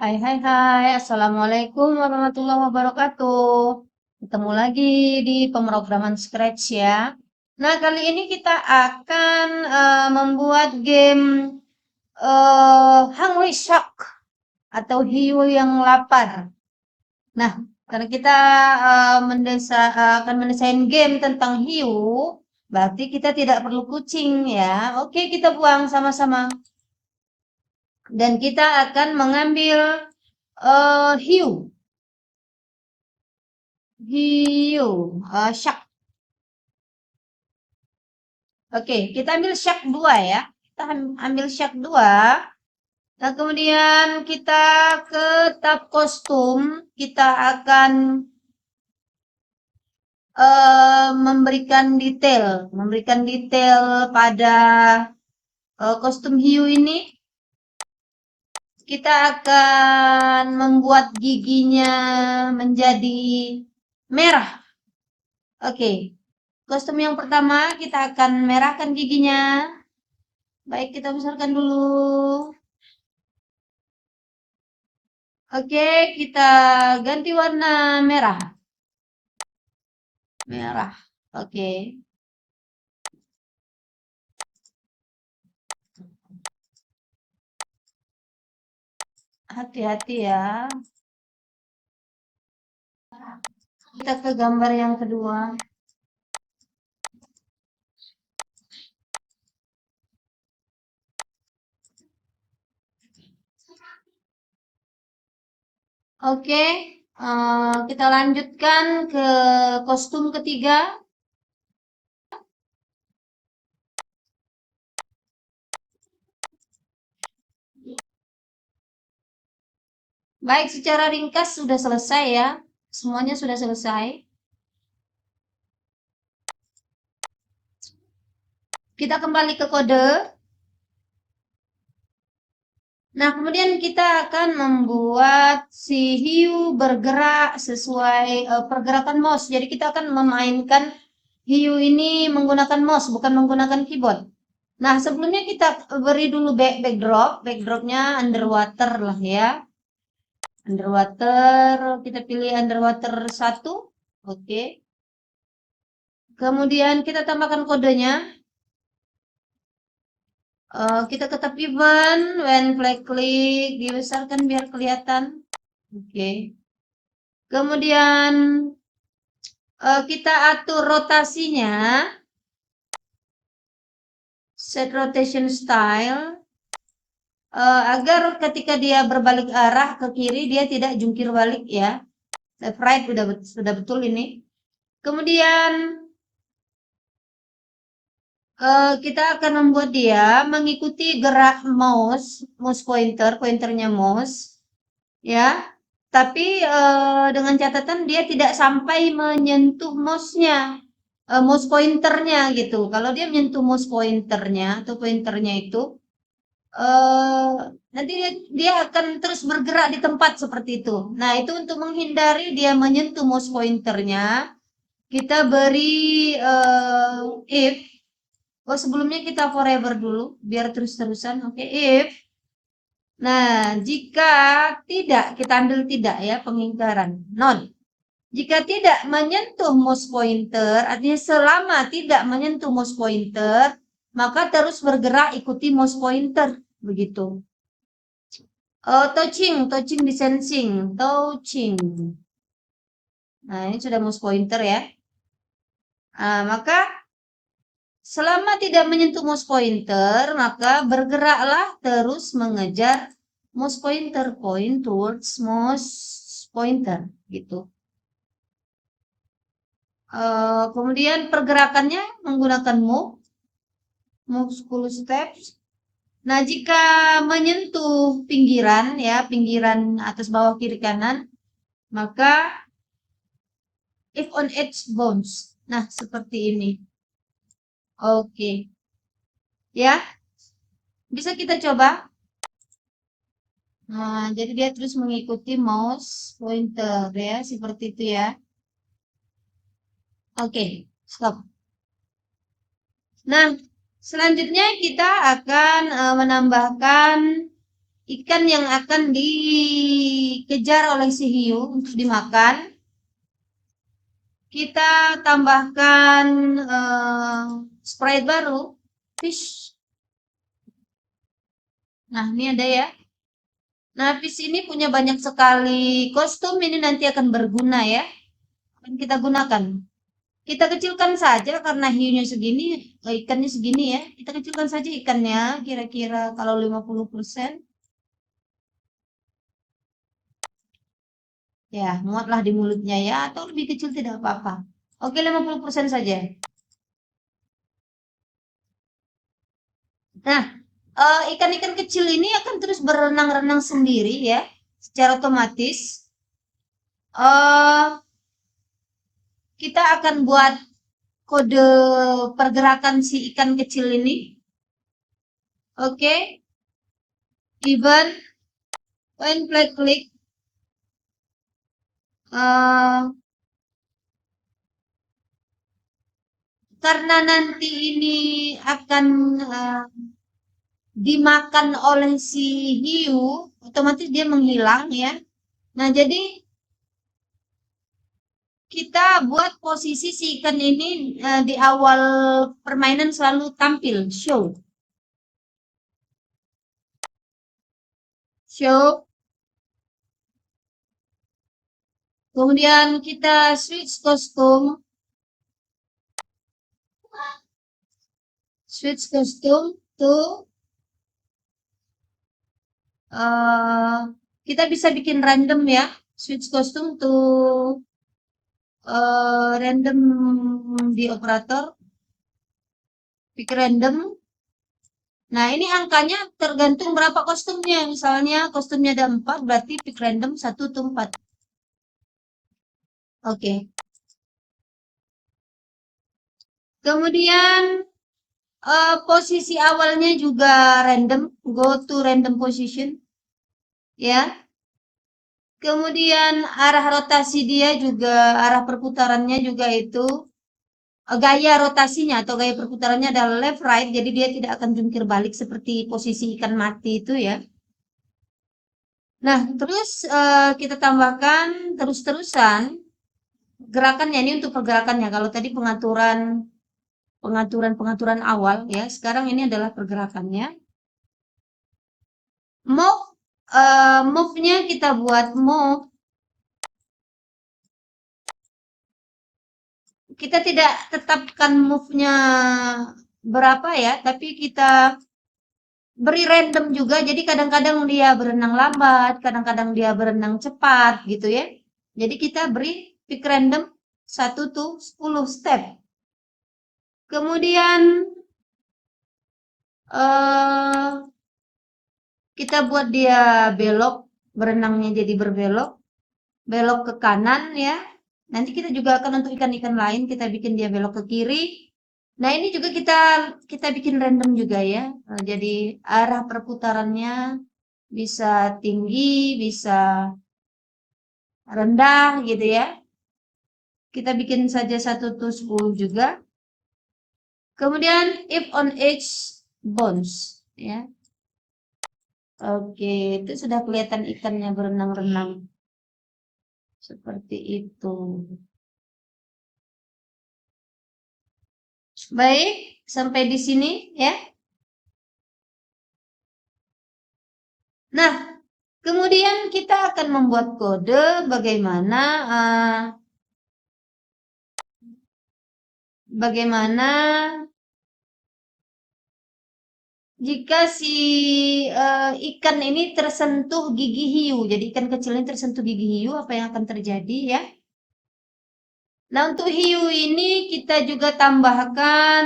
Hai. Assalamualaikum warahmatullahi wabarakatuh. Ketemu lagi di pemrograman Scratch ya. Nah, kali ini kita akan membuat game Hungry Shark atau hiu yang lapar. Nah, karena kita akan mendesain game tentang hiu, berarti kita tidak perlu kucing ya. Oke, kita buang sama-sama. Dan kita akan mengambil hiu. Shark. Oke, kita ambil shark 2 ya. Kita ambil shark 2. Nah, kemudian kita ke tab kostum. Kita akan memberikan detail pada kostum hiu ini. Kita akan membuat giginya menjadi merah. Oke. Kostum yang pertama kita akan merahkan giginya. Baik, kita besarkan dulu. Oke, kita ganti warna merah. Merah. Oke. Hati-hati ya. Kita ke gambar yang kedua. Oke, kita lanjutkan ke kostum ketiga. Baik, secara ringkas sudah selesai ya. Semuanya sudah selesai. Kita kembali ke kode. Nah, kemudian kita akan membuat si hiu bergerak sesuai pergerakan mouse. Jadi kita akan memainkan hiu ini menggunakan mouse, bukan menggunakan keyboard. Nah, sebelumnya kita beri dulu backdrop. Backdropnya underwater lah ya. Underwater, kita pilih underwater 1. Oke. Kemudian kita tambahkan kodenya. Kita ke tab event, when flag click, dibesarkan biar kelihatan. Oke. Kemudian kita atur rotasinya. Set rotation style. Agar ketika dia berbalik arah ke kiri, dia tidak jungkir balik ya. Left right sudah betul ini. Kemudian kita akan membuat dia mengikuti gerak mouse pointernya mouse. Ya. Tapi dengan catatan dia tidak sampai menyentuh mouse-nya, mouse pointernya gitu. Kalau dia menyentuh mouse pointernya atau pointernya itu, nanti dia akan terus bergerak di tempat seperti itu. Nah, itu untuk menghindari dia menyentuh mouse pointernya, kita beri if. Sebelumnya kita forever dulu, biar terus-terusan. Oke, if. Nah, jika tidak, kita ambil tidak ya, pengingkaran. Non. Jika tidak menyentuh mouse pointer, artinya selama tidak menyentuh mouse pointer, maka terus bergerak ikuti mouse pointer. Begitu. Touching di sensing. Touching. Nah, ini sudah mouse pointer ya. Nah, maka selama tidak menyentuh mouse pointer, maka bergeraklah terus mengejar mouse pointer, point towards mouse pointer, gitu. Kemudian pergerakannya menggunakan move 10 steps. Nah, jika menyentuh pinggiran ya, pinggiran atas bawah kiri kanan, maka if on edge bounce. Nah, seperti ini. Oke. Ya. Bisa kita coba. Nah, jadi dia terus mengikuti mouse pointer ya, seperti itu ya. Oke, stop. Nah, selanjutnya kita akan menambahkan ikan yang akan dikejar oleh si hiu untuk dimakan, kita tambahkan sprite baru, fish. Nah, ini ada ya. Nah, fish ini punya banyak sekali kostum, ini nanti akan berguna ya. Akan kita gunakan. Kita kecilkan saja karena hiunya segini, ikannya segini ya. Kita kecilkan saja ikannya, kira-kira kalau 50%. Ya, muatlah di mulutnya ya, atau lebih kecil tidak apa-apa. Oke, 50% saja. Nah, ikan-ikan kecil ini akan terus berenang-renang sendiri ya, secara otomatis. eh Kita akan buat kode pergerakan si ikan kecil ini. Oke, even when play click, karena nanti ini akan dimakan oleh si hiu, otomatis dia menghilang ya. Nah, jadi kita buat posisi si ikan ini di awal permainan selalu tampil, show. Show. Kemudian kita switch kostum. Switch kostum to kita bisa bikin random ya. Switch kostum to random di operator. Pick random. Nah, ini angkanya tergantung berapa kostumnya. Misalnya kostumnya ada 4, berarti pick random 1 to 4. Oke. Kemudian posisi awalnya juga random. Go to random position. Ya. Kemudian arah rotasi dia juga, arah perputarannya juga itu gaya rotasinya atau gaya perputarannya adalah left right, jadi dia tidak akan jungkir balik seperti posisi ikan mati itu ya. Nah, terus kita tambahkan terus-terusan gerakannya, ini untuk pergerakannya. Kalau tadi pengaturan awal ya, sekarang ini adalah pergerakannya. Move-nya kita buat move. Kita tidak tetapkan move-nya berapa ya, tapi kita beri random juga. Jadi kadang-kadang dia berenang lambat, kadang-kadang dia berenang cepat gitu ya. Jadi kita beri pick random 1 to 10 step. Kemudian kita buat dia belok, berenangnya jadi berbelok, belok ke kanan ya. Nanti kita juga akan untuk ikan-ikan lain kita bikin dia belok ke kiri. Nah, ini juga kita bikin random juga ya. Jadi arah perputarannya bisa tinggi, bisa rendah gitu ya. Kita bikin saja 1 to 10 juga. Kemudian if on edge bounce ya. Oke, itu sudah kelihatan ikannya berenang-renang. Seperti itu. Baik, sampai di sini ya. Nah, kemudian kita akan membuat kode bagaimana jika si ikan ini tersentuh gigi hiu. Jadi ikan kecil ini tersentuh gigi hiu, apa yang akan terjadi ya? Nah, untuk hiu ini kita juga tambahkan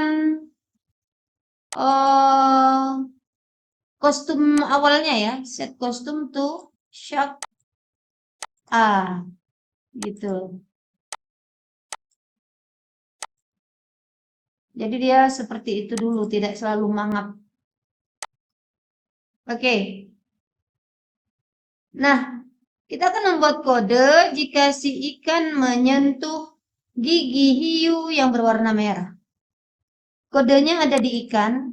kostum awalnya ya. Set kostum to shark gitu. Jadi dia seperti itu dulu, tidak selalu mangap. Oke. Nah, kita akan membuat kode jika si ikan menyentuh gigi hiu yang berwarna merah. Kodenya ada di ikan.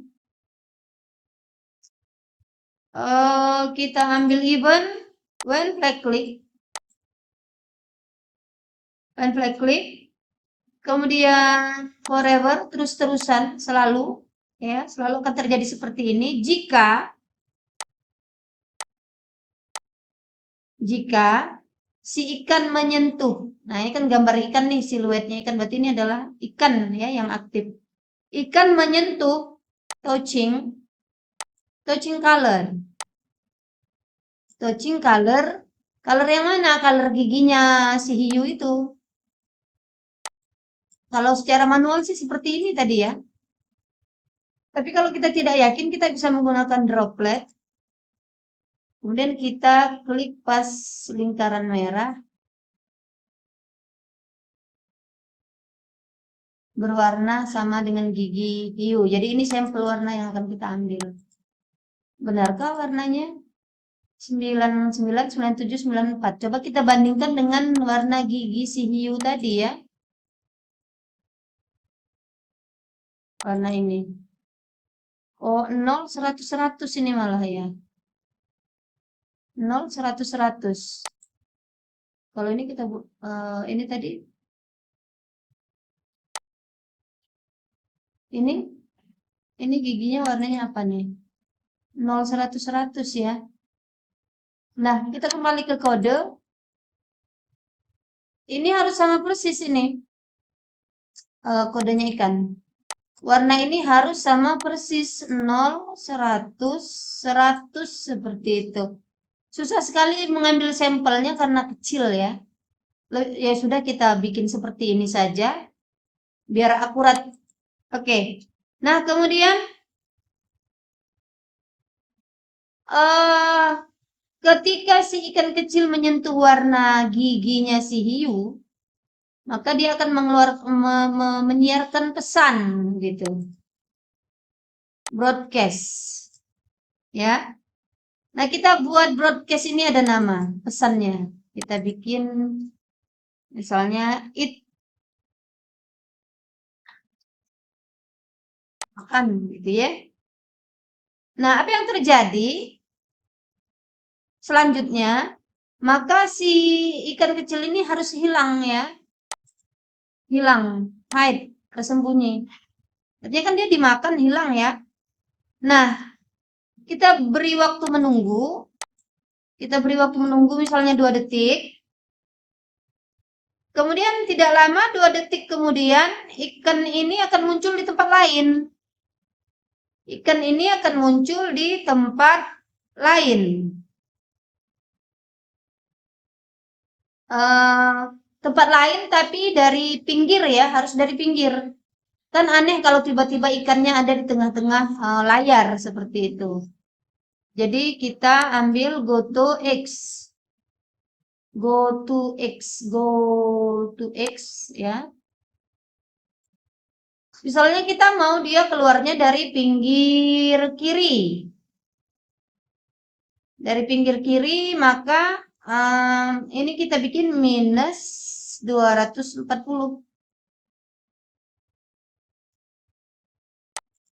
Kita ambil even when flag click, kemudian forever, terus-terusan, selalu, ya, selalu akan terjadi seperti ini jika si ikan menyentuh. Nah, ini kan gambar ikan nih, siluetnya ikan, berarti ini adalah ikan ya yang aktif. Ikan menyentuh touching color. Touching color yang mana? Color giginya si hiu itu. Kalau secara manual sih seperti ini tadi ya. Tapi kalau kita tidak yakin, kita bisa menggunakan droplet. Kemudian kita klik pas lingkaran merah. Berwarna sama dengan gigi hiu. Jadi ini sampel warna yang akan kita ambil. Benarkah warnanya? 99, 97, 94. Coba kita bandingkan dengan warna gigi si hiu tadi ya. Warna ini. Oh, 0, 100, 100 ini malah ya. 0, 100, 100. Kalau ini kita ini tadi. Ini giginya warnanya apa nih? 0, 100, 100 ya. Nah, kita kembali ke kode. Ini harus sama persis ini. Kodenya ikan. Warna ini harus sama persis 0, 100, 100 seperti itu. Susah sekali mengambil sampelnya karena kecil ya. Ya sudah kita bikin seperti ini saja. Biar akurat. Oke. Nah, kemudian ketika si ikan kecil menyentuh warna giginya si hiu, maka dia akan menyiarkan pesan gitu. Broadcast. Ya. Nah, kita buat broadcast ini ada nama pesannya. Kita bikin misalnya makan gitu ya. Nah, apa yang terjadi selanjutnya? Maka si ikan kecil ini harus hilang ya. Hilang, hide, tersembunyi. Artinya kan dia dimakan hilang ya. Nah, kita beri waktu menunggu. Kita beri waktu menunggu misalnya 2 detik. Kemudian tidak lama 2 detik kemudian ikan ini akan muncul di tempat lain. Ikan ini akan muncul di tempat lain. Tempat lain tapi dari pinggir ya, harus dari pinggir. Kan aneh kalau tiba-tiba ikannya ada di tengah-tengah layar seperti itu. Jadi kita ambil go to X. Go to X ya. Misalnya kita mau dia keluarnya dari pinggir kiri. Dari pinggir kiri maka ini kita bikin minus 240.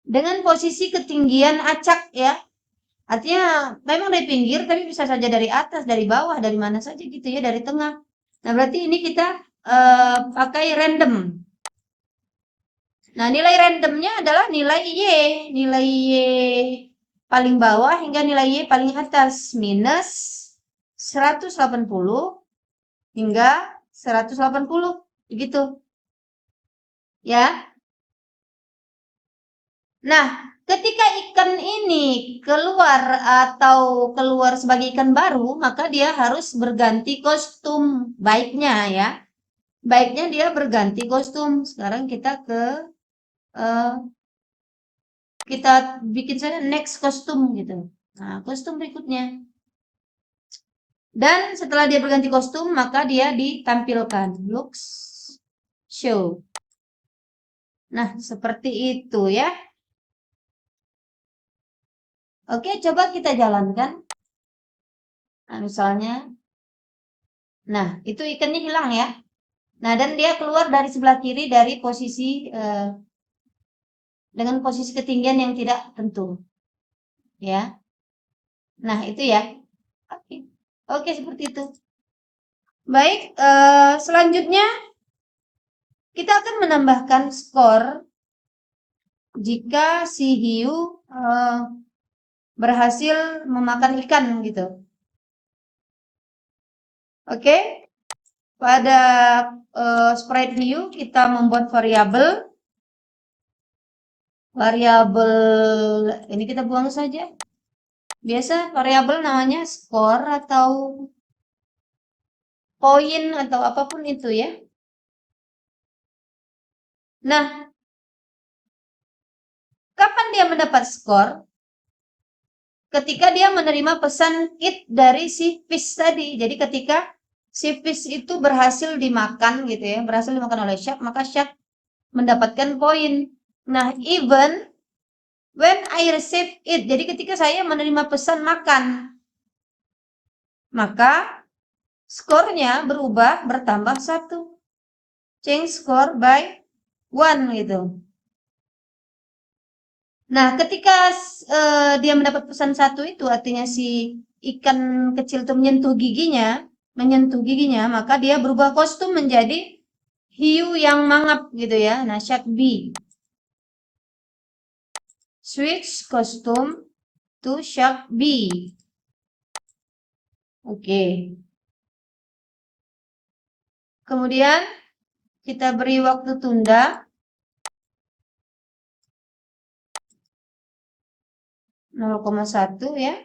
Dengan posisi ketinggian acak ya. Artinya memang dari pinggir tapi bisa saja dari atas, dari bawah, dari mana saja gitu ya, dari tengah. Nah, berarti ini kita pakai random. Nah, nilai randomnya adalah nilai Y. Nilai Y paling bawah hingga nilai Y paling atas. Minus 180 hingga 180. Begitu. Ya. Nah, ketika ikan ini keluar atau keluar sebagai ikan baru, maka dia harus berganti kostum. Baiknya ya. Baiknya dia berganti kostum. Sekarang kita kita bikin saja next kostum gitu. Nah, kostum berikutnya. Dan setelah dia berganti kostum, maka dia ditampilkan. Looks, show. Nah, seperti itu ya. Oke, coba kita jalankan. Nah, misalnya. Nah, itu ikannya hilang ya. Nah, dan dia keluar dari sebelah kiri dari posisi dengan posisi ketinggian yang tidak tentu. Ya. Nah, itu ya. Oke. Oke, seperti itu. Baik, selanjutnya kita akan menambahkan skor jika si hiu berhasil memakan ikan gitu. Oke, pada sprite hiu kita membuat variabel. Variabel ini kita buang saja. Biasa variabel namanya skor atau poin atau apapun itu ya. Nah, kapan dia mendapat skor? Ketika dia menerima pesan eat dari si fish tadi. Jadi ketika si fish itu berhasil dimakan gitu ya, berhasil dimakan oleh shark, maka shark mendapatkan poin. Nah, even when I receive it, jadi ketika saya menerima pesan makan, maka skornya berubah bertambah 1. Change score by 1 gitu. Nah, ketika dia mendapat pesan 1 itu artinya si ikan kecil itu menyentuh giginya, maka dia berubah kostum menjadi hiu yang mangap gitu ya. Nah, shark B. Switch costume to shark B. Oke. Kemudian kita beri waktu tunda. Nol koma 1 ya.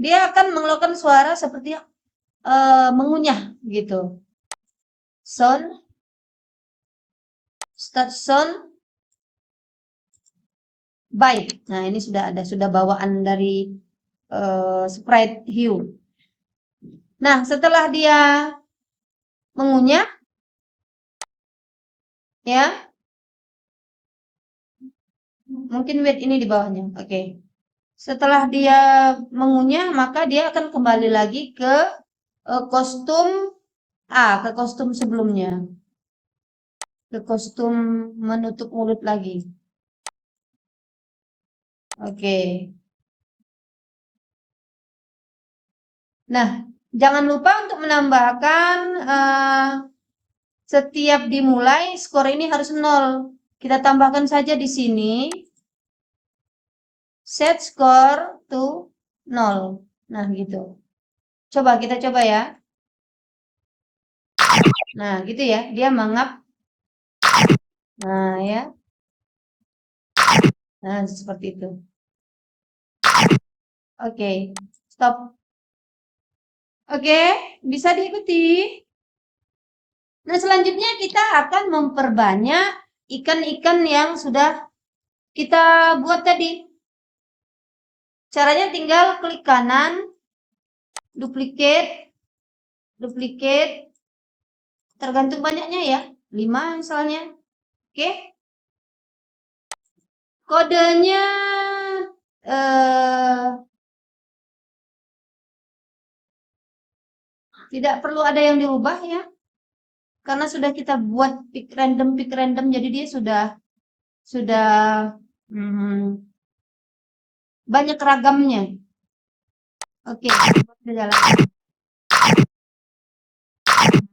Dia akan mengeluarkan suara seperti mengunyah gitu. Sound, start sound, bite. Nah, ini sudah bawaan dari sprite hiu. Nah, setelah dia mengunyah, ya, mungkin wait ini di bawahnya. Oke. Setelah dia mengunyah, maka dia akan kembali lagi ke kostum ke kostum sebelumnya. Ke kostum menutup mulut lagi. Oke. Nah, jangan lupa untuk menambahkan setiap dimulai skor ini harus 0. Kita tambahkan saja di sini set score to 0. Nah, gitu. Kita coba ya. Nah, gitu ya. Dia mangap. Nah, ya. Nah, seperti itu. Oke, stop. Oke, bisa diikuti. Nah, selanjutnya kita akan memperbanyak ikan-ikan yang sudah kita buat tadi. Caranya tinggal klik kanan, duplicate, tergantung banyaknya ya, 5 misalnya. Oke. Kodenya tidak perlu ada yang dirubah ya. Karena sudah kita buat pick random, jadi dia sudah banyak ragamnya. Oke, kita jalan.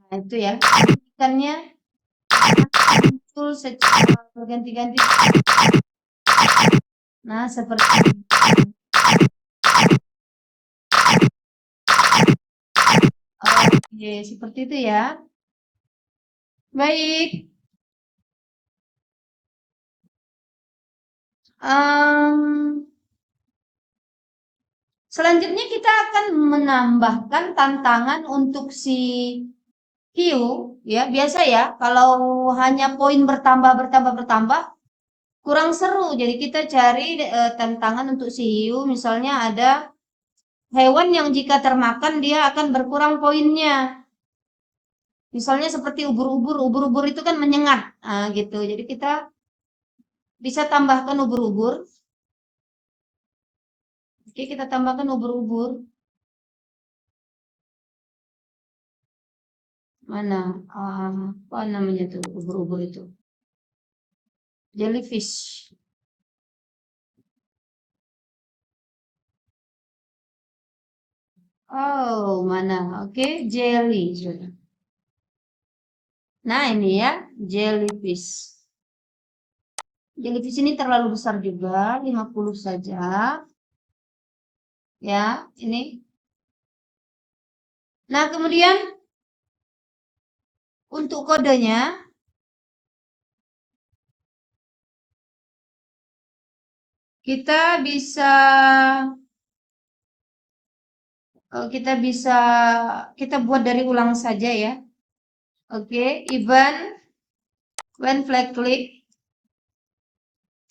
Nah, itu ya. Ikannya muncul secara berganti-ganti. Nah, seperti ini. Oke, seperti itu ya. Baik. Selanjutnya kita akan menambahkan tantangan untuk si hiu, ya biasa ya. Kalau hanya poin bertambah, kurang seru. Jadi kita cari tantangan untuk si hiu. Misalnya ada hewan yang jika termakan dia akan berkurang poinnya. Misalnya seperti ubur-ubur. Ubur-ubur itu kan menyengat, gitu. Jadi kita bisa tambahkan ubur-ubur. Oke, kita tambahkan ubur-ubur. Mana? Apa namanya tuh ubur-ubur itu? Jellyfish. Oh, mana? Oke, jelly. Nah, ini ya, jellyfish. Jellyfish ini terlalu besar juga, 50 saja. Ya, ini. Nah, kemudian untuk kodenya, kita bisa kita buat dari ulang saja ya. Oke, even when flag click,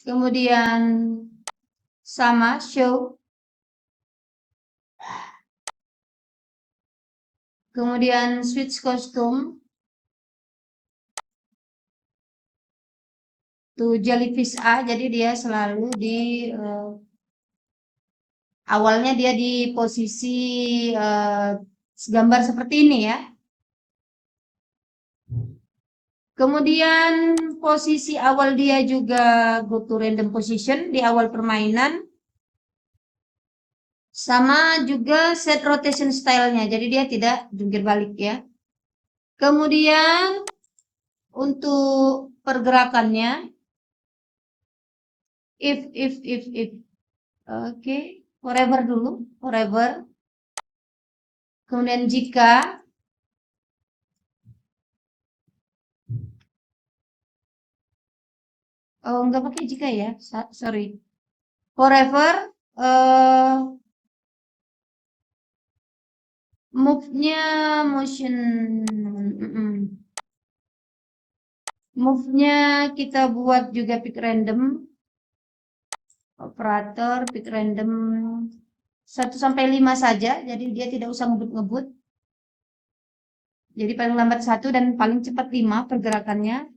kemudian sama show, kemudian switch costume to jellyfish A, jadi dia selalu di awalnya dia di posisi gambar seperti ini ya. Kemudian posisi awal dia juga go to random position di awal permainan. Sama juga set rotation style-nya, jadi dia tidak jungkir balik ya. Kemudian untuk pergerakannya, if. Oke, forever dulu, forever. Kemudian jika, oh nggak pakai jika ya, sorry. Forever, move-nya motion, move-nya kita buat juga pick random, operator pick random 1 sampai 5 saja, jadi dia tidak usah ngebut-ngebut. Jadi paling lambat 1 dan paling cepat 5 pergerakannya.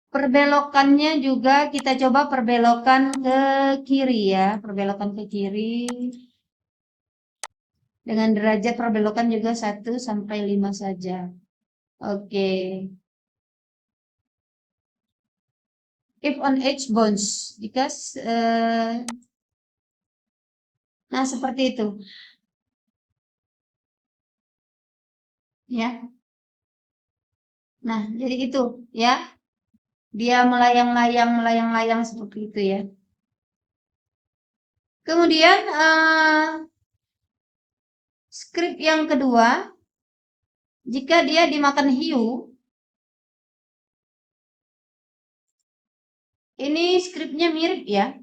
Perbelokannya juga kita coba perbelokan ke kiri ya, perbelokan ke kiri. Dengan derajat perbelokan juga 1 sampai 5 saja. Oke. If on edge bounce, jika nah seperti itu. Ya. Nah, jadi itu ya. Dia melayang-layang seperti itu ya. Kemudian script yang kedua, jika dia dimakan hiu, ini scriptnya mirip ya.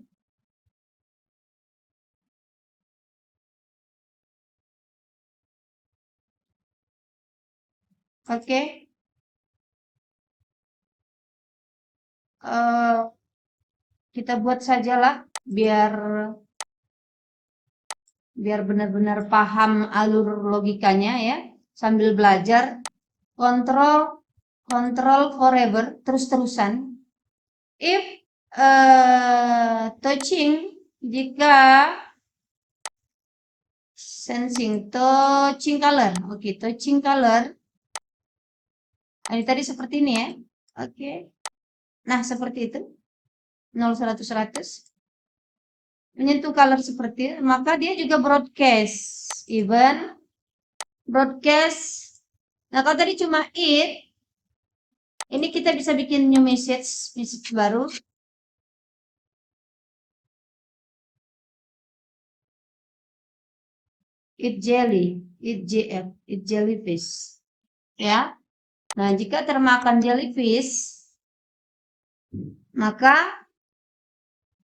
Oke. Kita buat sajalah biar benar-benar paham alur logikanya ya, sambil belajar. Control forever, terus-terusan. If touching, jika sensing, touching color. Oke, touching color. Ini tadi seperti ini ya. Oke. Nah, seperti itu. 0, 100, 100. Menyentuh color seperti itu, maka dia juga broadcast. Even broadcast. Nah, kalau tadi cuma it, ini kita bisa bikin new message baru. It jellyfish. Ya. Nah, jika termakan jellyfish, maka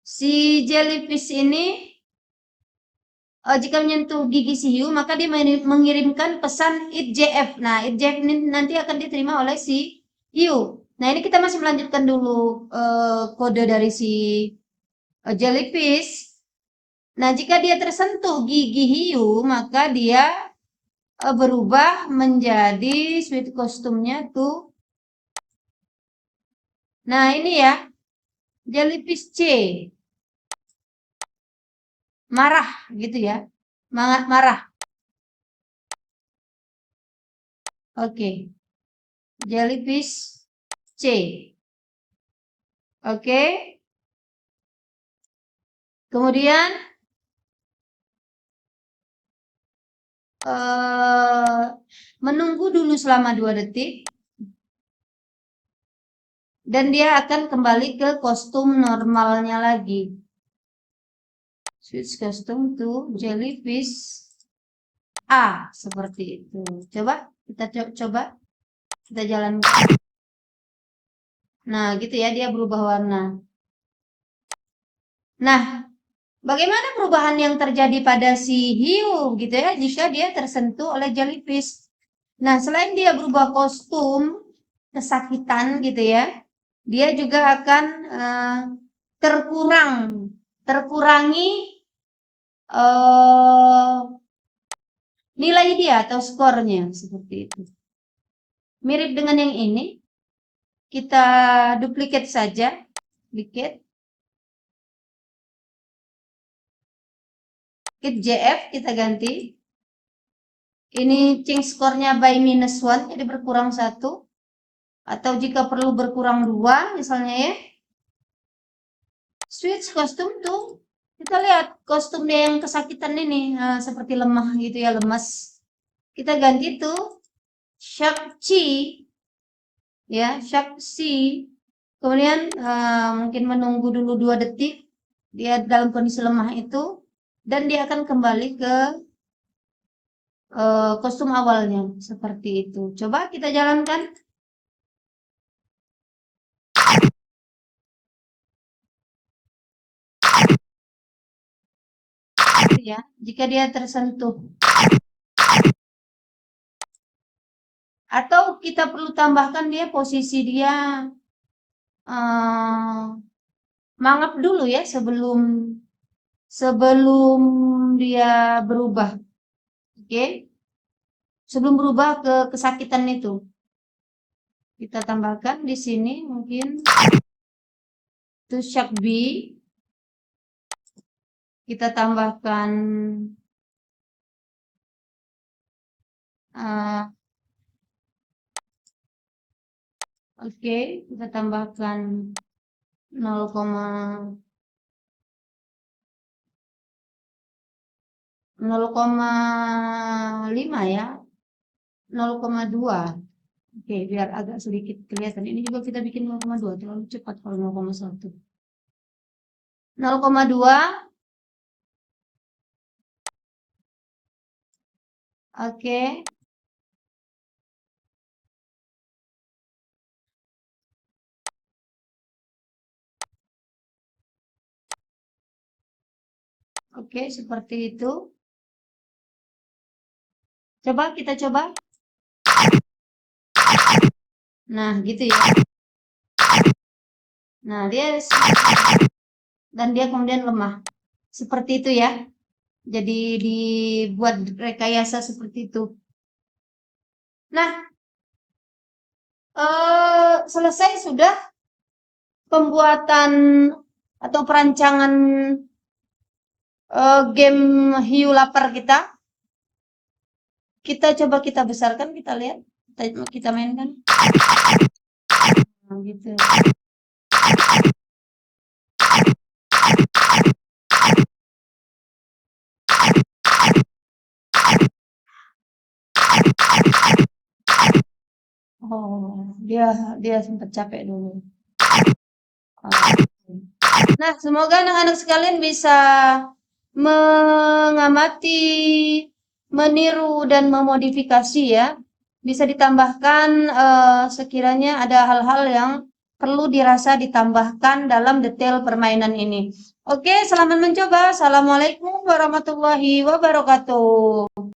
si jellyfish ini jika menyentuh gigi si hiu, maka dia mengirimkan pesan itjf. Nah, itjf ini nanti akan diterima oleh si hiu. Nah, ini kita masih melanjutkan dulu kode dari si jellyfish. Nah, jika dia tersentuh gigi hiu, maka dia berubah menjadi sweet kostumnya tuh. Nah, ini ya, jellyfish C. Marah gitu ya. Marah. Oke. Jellyfish C. Oke. Kemudian menunggu dulu selama 2 detik. Dan dia akan kembali ke kostum normalnya lagi. Switch custom to jellyfish A, seperti itu. Coba, kita coba, kita jalankan. Nah, gitu ya, dia berubah warna. Nah, bagaimana perubahan yang terjadi pada si hiu gitu ya, jika dia tersentuh oleh jellyfish? Nah, selain dia berubah kostum, kesakitan gitu ya, dia juga akan terkurangi nilai dia atau skornya seperti itu. Mirip dengan yang ini, kita duplicate saja, duplicate. Hit JF kita ganti. Ini change skornya by -1, jadi berkurang 1. Atau jika perlu berkurang 2, misalnya ya. Switch kostum tuh, kita lihat kostum dia yang kesakitan ini, seperti lemah gitu ya, lemas. Kita ganti tuh Shark Chi, ya, Shark Chi. Kemudian mungkin menunggu dulu 2 detik, dia dalam kondisi lemah itu, dan dia akan kembali ke kostum awalnya, seperti itu. Coba kita jalankan. Ya, jika dia tersentuh. Atau kita perlu tambahkan dia posisi dia mangap dulu ya sebelum dia berubah. Oke. Sebelum berubah ke kesakitan itu. Kita tambahkan di sini mungkin to Shark B. Kita tambahkan oke, kita tambahkan 0,5 ya, 0,2. Oke, biar agak sedikit kelihatan. Ini juga kita bikin 0,2, terlalu cepat kalau 0,1. 0,2. Oke. Oke, seperti itu. Coba kita coba. Nah, gitu ya. Nah, dan dia kemudian lemah. Seperti itu ya. Jadi dibuat rekayasa seperti itu. Nah, selesai sudah pembuatan atau perancangan game hiu lapar kita. Kita coba besarkan, kita lihat, kita mainkan. Nah, gitu. Oh, dia sempat capek dulu. Nah, semoga anak-anak sekalian bisa mengamati, meniru dan memodifikasi ya. Bisa ditambahkan sekiranya ada hal-hal yang perlu dirasa ditambahkan dalam detail permainan ini. Oke, selamat mencoba. Assalamualaikum warahmatullahi wabarakatuh.